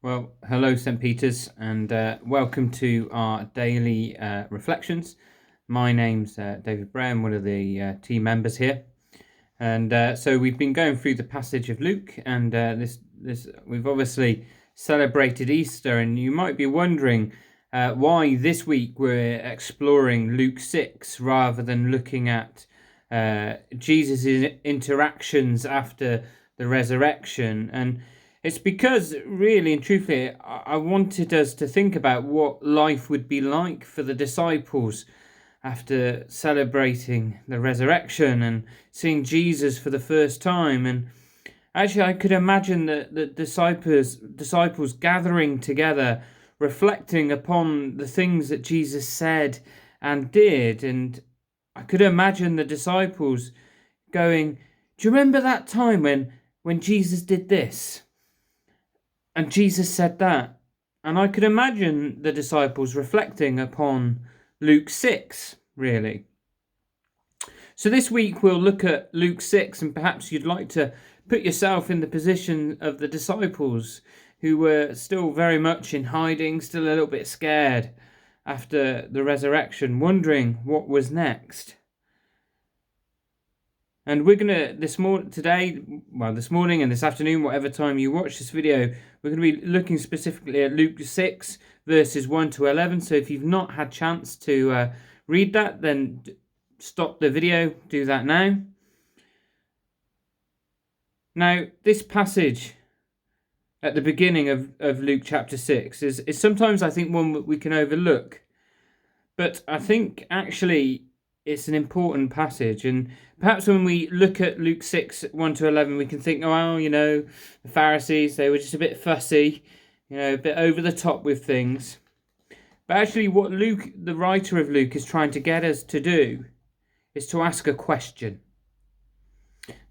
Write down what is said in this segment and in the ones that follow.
Well, hello, St. Peter's, and welcome to our daily reflections. My name's David Brown, one of the team members here, and so we've been going through the passage of Luke, and this we've obviously celebrated Easter, and you might be wondering why this week we're exploring Luke 6 rather than looking at Jesus' interactions after the resurrection. And it's because, really and truthfully, I wanted us to think about what life would be like for the disciples after celebrating the resurrection and seeing Jesus for the first time. And actually, I could imagine the disciples gathering together, reflecting upon the things that Jesus said and did. And I could imagine the disciples going, "Do you remember that time when Jesus did this? And Jesus said that." And I could imagine the disciples reflecting upon Luke 6, really. So this week we'll look at Luke 6, and perhaps you'd like to put yourself in the position of the disciples who were still very much in hiding, still a little bit scared after the resurrection, wondering what was next. And we're going to, this morning and this afternoon, whatever time you watch this video, we're going to be looking specifically at Luke 6, verses 1 to 11. So if you've not had chance to read that, then stop the video, do that now. Now, this passage at the beginning of Luke chapter 6 is sometimes, I think, one that we can overlook. But I think actually it's an important passage, and perhaps when we look at Luke 6, 1 to 11, we can think, oh, the Pharisees, they were just a bit fussy, a bit over the top with things. But actually what Luke, the writer of Luke, is trying to get us to do is to ask a question.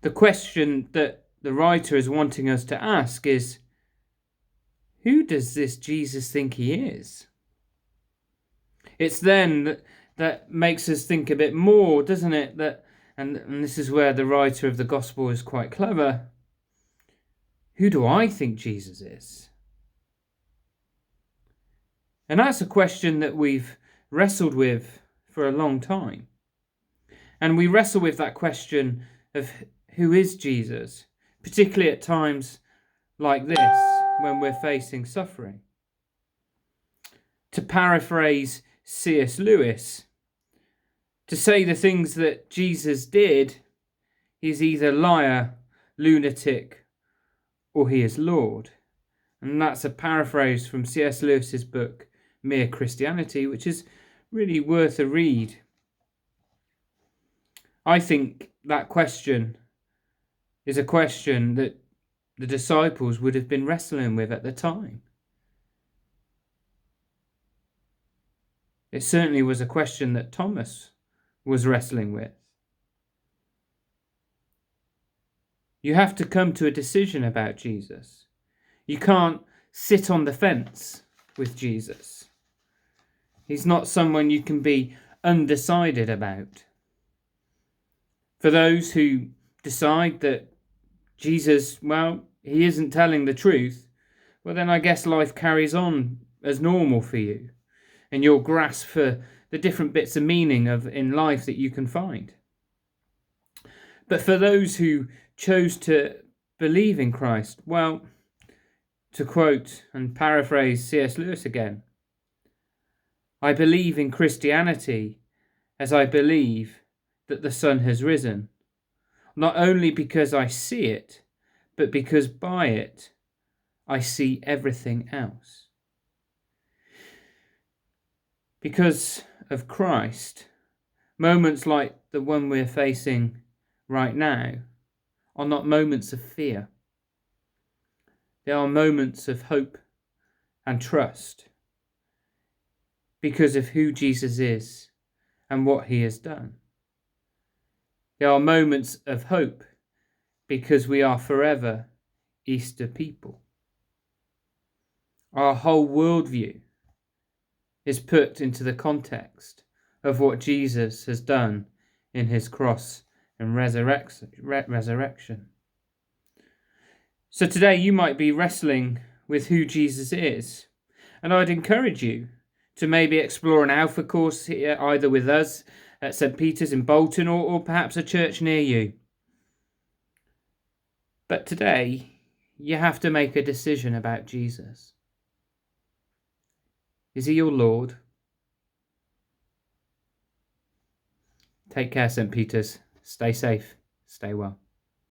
The question that the writer is wanting us to ask is, who does this Jesus think he is? It's then that makes us think a bit more, doesn't it? And this is where the writer of the gospel is quite clever. Who do I think Jesus is? And that's a question that we've wrestled with for a long time. And we wrestle with that question of who is Jesus, particularly at times like this when we're facing suffering. To paraphrase C.S. Lewis, to say the things that Jesus did, he's either liar, lunatic, or he is Lord. And that's a paraphrase from C.S. Lewis's book, Mere Christianity, which is really worth a read. I think that question is a question that the disciples would have been wrestling with at the time. It certainly was a question that Thomas was wrestling with. You have to come to a decision about Jesus. You can't sit on the fence with Jesus. He's not someone you can be undecided about. For those who decide that Jesus, he isn't telling the truth, well, then I guess life carries on as normal for you, and your grasp for the different bits of meaning in life that you can find. But for those who chose to believe in Christ, well, to quote and paraphrase C.S. Lewis again, I believe in Christianity as I believe that the sun has risen, not only because I see it, but because by it I see everything else. Because of Christ, moments like the one we're facing right now are not moments of fear. They are moments of hope and trust because of who Jesus is and what he has done. They are moments of hope because we are forever Easter people. Our whole worldview is put into the context of what Jesus has done in his cross and resurrection. So today you might be wrestling with who Jesus is. And I'd encourage you to maybe explore an Alpha course here, either with us at St. Peter's in Bolton or perhaps a church near you. But today, you have to make a decision about Jesus. Is he your Lord? Take care, St. Peter's. Stay safe. Stay well.